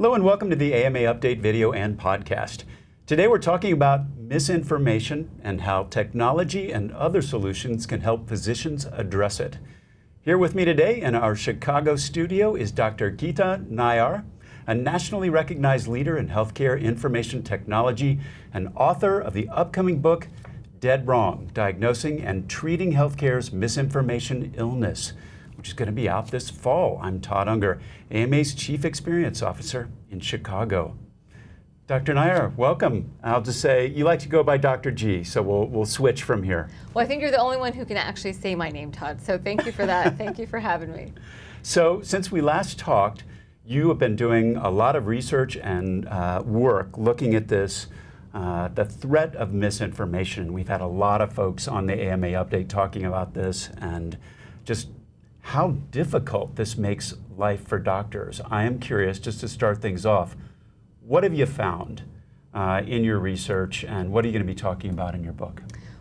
Hello and welcome to the AMA Update video and podcast. Today we're talking about misinformation and how technology and other solutions can help physicians address it. Here with me today in our Chicago studio is Dr. Geeta Nayyar, a nationally recognized leader in healthcare information technology and author of the upcoming book, Dead Wrong, Diagnosing and Treating Healthcare's Misinformation Illness, which is going to be out this fall. I'm Todd Unger, AMA's Chief Experience Officer in Chicago. Dr. Nayyar, welcome. I'll just say, you like to go by Dr. G, so we'll switch from here. Well, I think you're the only one who can actually say my name, Todd, so thank you for that. Thank you for having me. So since we last talked, you have been doing a lot of research and work looking at this, the threat of misinformation. We've had a lot of folks on the AMA Update talking about this and just how difficult this makes life for doctors. I am curious, just to start things off, what have you found in your research and what are you going to be talking about in your book?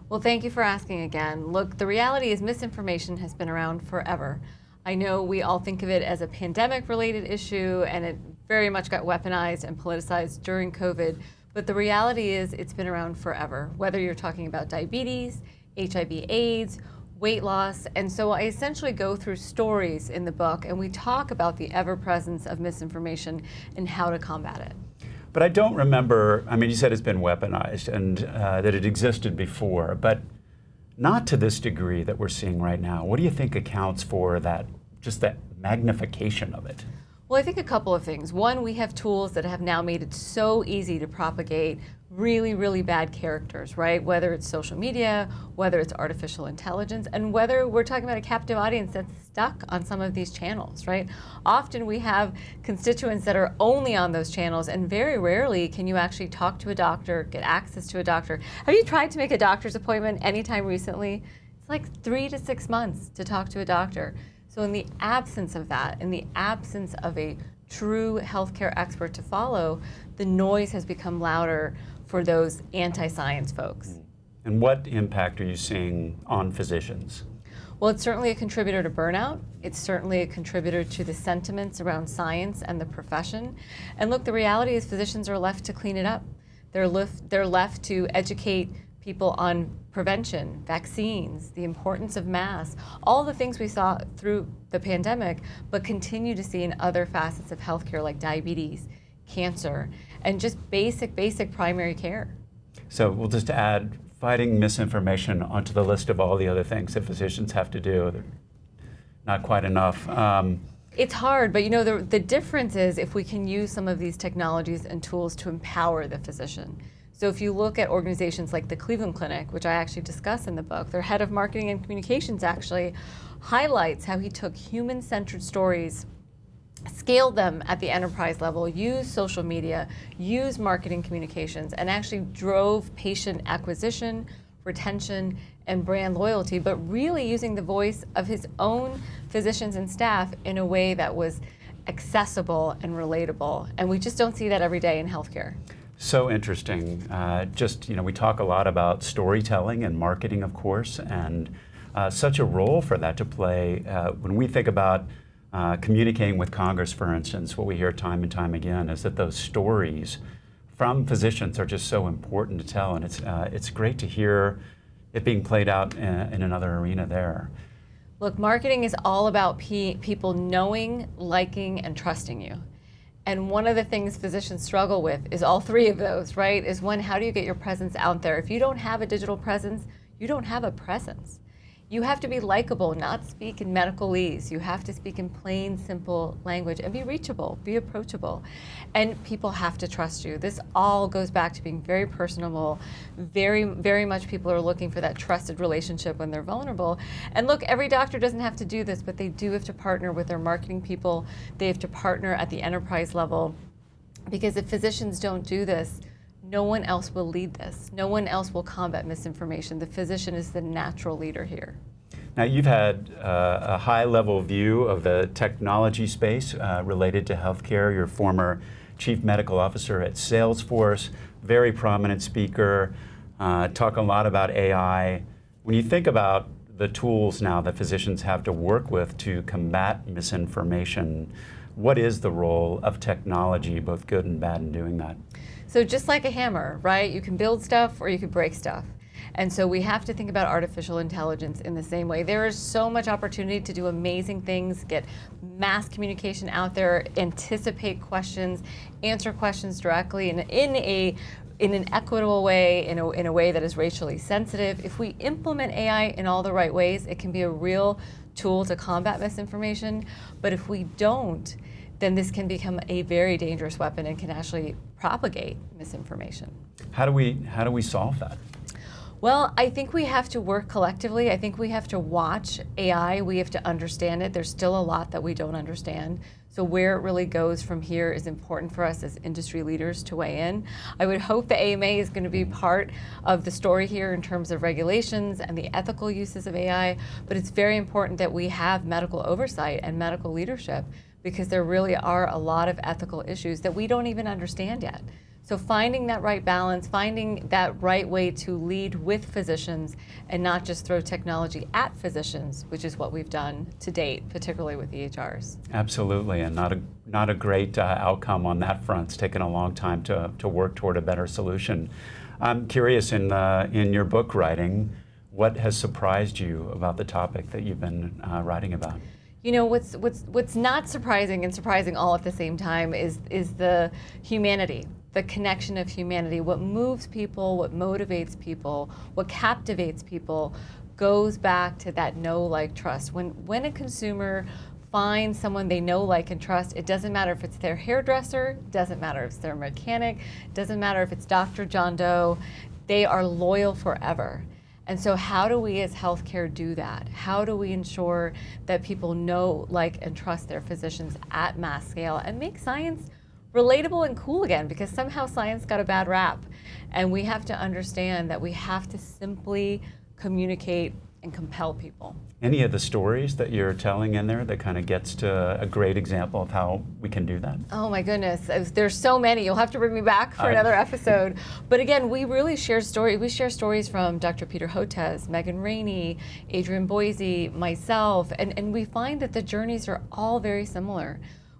Well, thank you for asking again. Look, the reality is misinformation has been around forever. I know we all think of it as a pandemic-related issue and it very much got weaponized and politicized during COVID, but the reality is it's been around forever, whether you're talking about diabetes, HIV/AIDS, weight loss, and so I essentially go through stories in the book and we talk about the ever-presence of misinformation and how to combat it. But I don't remember, I mean, you said it's been weaponized and that it existed before, but not to this degree that we're seeing right now. What do you think accounts for that, just that magnification of it? Well, I think a couple of things. One, we have tools that have now made it so easy to propagate really, really bad characters, right? Whether it's social media, whether it's artificial intelligence, and whether we're talking about a captive audience that's stuck on some of these channels, right? Often we have constituents that are only on those channels, and very rarely can you actually talk to a doctor, get access to a doctor. Have you tried to make a doctor's appointment anytime recently? It's like 3 to 6 months to talk to a doctor. So in the absence of that, in the absence of a true healthcare expert to follow, the noise has become louder for those anti-science folks. And what impact are you seeing on physicians? Well, it's certainly a contributor to burnout. It's certainly a contributor to the sentiments around science and the profession. And look, the reality is physicians are left to clean it up. They're left to educate people on prevention, vaccines, the importance of masks, all the things we saw through the pandemic, but continue to see in other facets of healthcare like diabetes, cancer, and just basic primary care. So we'll just add fighting misinformation onto the list of all the other things that physicians have to do. They're not quite enough. It's hard, but you know, the difference is if we can use some of these technologies and tools to empower the physician. So if you look at organizations like the Cleveland Clinic, which I actually discuss in the book, their head of marketing and communications actually highlights how he took human-centered stories, scaled them at the enterprise level, used social media, used marketing communications, and actually drove patient acquisition, retention, and brand loyalty, but really using the voice of his own physicians and staff in a way that was accessible and relatable. And we just don't see that every day in healthcare. So interesting. We talk a lot about storytelling and marketing, of course, and such a role for that to play. When we think about communicating with Congress, for instance, what we hear time and time again is that those stories from physicians are just so important to tell, and it's great to hear it being played out in another arena there. Look, marketing is all about people knowing, liking, and trusting you. And one of the things physicians struggle with is all three of those, right? Is one, how do you get your presence out there? If you don't have a digital presence, you don't have a presence. You have to be likable, not speak in medicalese. You have to speak in plain, simple language and be reachable, be approachable. And people have to trust you. This all goes back to being very personable. Very much people are looking for that trusted relationship when they're vulnerable. And look, every doctor doesn't have to do this, but they do have to partner with their marketing people. They have to partner at the enterprise level. Because if physicians don't do this, no one else will lead this. No one else will combat misinformation. The physician is the natural leader here. Now, you've had a high-level view of the technology space related to healthcare. You're former chief medical officer at Salesforce, very prominent speaker, talk a lot about AI. When you think about the tools now that physicians have to work with to combat misinformation, What is the role of technology, both good and bad, in doing that? So just like a hammer, right? You can build stuff or you can break stuff. And so we have to think about artificial intelligence in the same way. There is so much opportunity to do amazing things, get mass communication out there, anticipate questions, answer questions directly in an equitable way, in a way that is racially sensitive. If we implement AI in all the right ways, it can be a real tool to combat misinformation. But if we don't, then this can become a very dangerous weapon and can actually propagate misinformation. How do we solve that? Well, I think we have to work collectively. I think we have to watch AI. We have to understand it. There's still a lot that we don't understand. So where it really goes from here is important for us as industry leaders to weigh in. I would hope the AMA is going to be part of the story here in terms of regulations and the ethical uses of AI, but it's very important that we have medical oversight and medical leadership, because there really are a lot of ethical issues that we don't even understand yet. So finding that right balance, finding that right way to lead with physicians and not just throw technology at physicians, which is what we've done to date, particularly with EHRs. Absolutely, and not a great outcome on that front. It's taken a long time to work toward a better solution. I'm curious, in your book writing, what has surprised you about the topic that you've been writing about? You know, what's not surprising and surprising all at the same time is the humanity, the connection of humanity. What moves people, what motivates people, what captivates people goes back to that know, like, trust. When a consumer finds someone they know, like, and trust, it doesn't matter if it's their hairdresser, it doesn't matter if it's their mechanic, it doesn't matter if it's Dr. John Doe, they are loyal forever. And so how do we as healthcare do that? How do we ensure that people know, like, and trust their physicians at mass scale and make science relatable and cool again? Because somehow science got a bad rap. And we have to understand that we have to simply communicate and compel people. Any of the stories that you're telling in there that kind of gets to a great example of how we can do that? Oh my goodness, there's so many. You'll have to bring me back for another episode. But again, we really share stories. We share stories from Dr. Peter Hotez, Megan Ranney, Adrian Boise, myself, and we find that the journeys are all very similar.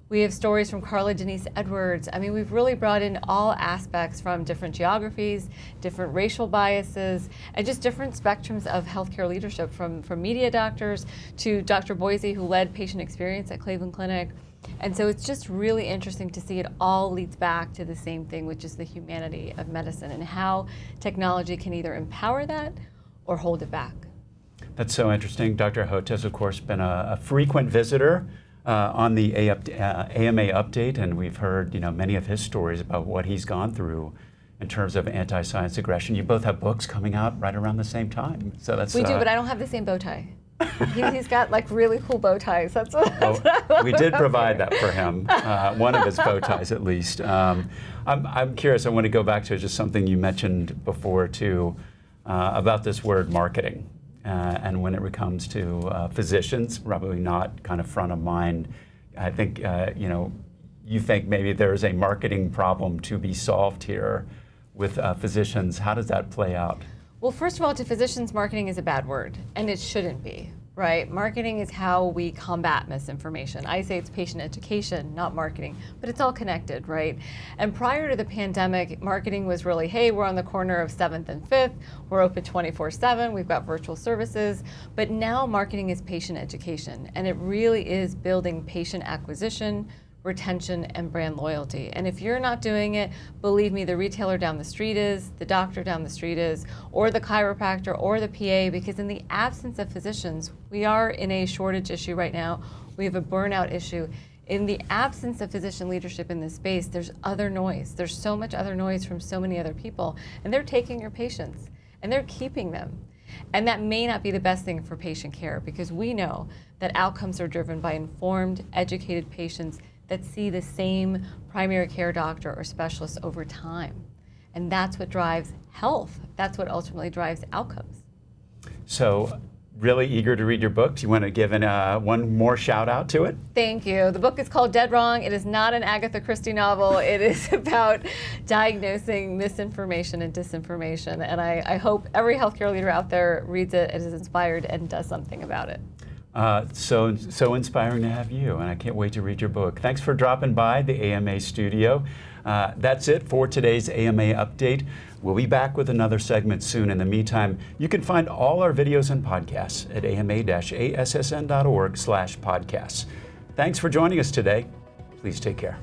We have stories from Carla Denise Edwards. I mean, we've really brought in all aspects from different geographies, different racial biases, and just different spectrums of healthcare leadership, from media doctors to Dr. Boise, who led patient experience at Cleveland Clinic. And so it's just really interesting to see it all leads back to the same thing, which is the humanity of medicine and how technology can either empower that or hold it back. That's so interesting. Dr. Hotez, of course, been a frequent visitor on the AMA update, and we've heard many of his stories about what he's gone through in terms of anti-science aggression. You both have books coming out right around the same time, so that's we do, but I don't have the same bow tie. He's got like really cool bow ties. That's what we did provide that for him, one of his bow ties at least. I'm curious. I want to go back to just something you mentioned before too, about this word marketing. And when it comes to physicians, probably not kind of front of mind. I think, you think maybe there's a marketing problem to be solved here with physicians. How does that play out? Well, first of all, to physicians, marketing is a bad word, and it shouldn't be, right? Marketing is how we combat misinformation. I say it's patient education, not marketing, but it's all connected, right? And prior to the pandemic, marketing was really, hey, we're on the corner of 7th and 5th, we're open 24/7, we've got virtual services, but now marketing is patient education, and it really is building patient acquisition, retention, and brand loyalty. And if you're not doing it, believe me, the retailer down the street is, the doctor down the street is, or the chiropractor or the PA, because in the absence of physicians, we are in a shortage issue right now. We have a burnout issue. In the absence of physician leadership in this space, there's other noise. There's so much other noise from so many other people, and they're taking your patients and they're keeping them. And that may not be the best thing for patient care, because we know that outcomes are driven by informed, educated patients that see the same primary care doctor or specialist over time. And that's what drives health. That's what ultimately drives outcomes. So, really eager to read your book. Do you want to give one more shout out to it? Thank you. The book is called Dead Wrong. It is not an Agatha Christie novel. It is about diagnosing misinformation and disinformation. And I hope every healthcare leader out there reads it, is inspired, and does something about it. So inspiring to have you, and I can't wait to read your book. Thanks for dropping by the AMA studio. That's it for today's AMA update. We'll be back with another segment soon. In the meantime, you can find all our videos and podcasts at ama-assn.org/podcasts. Thanks for joining us today. Please take care.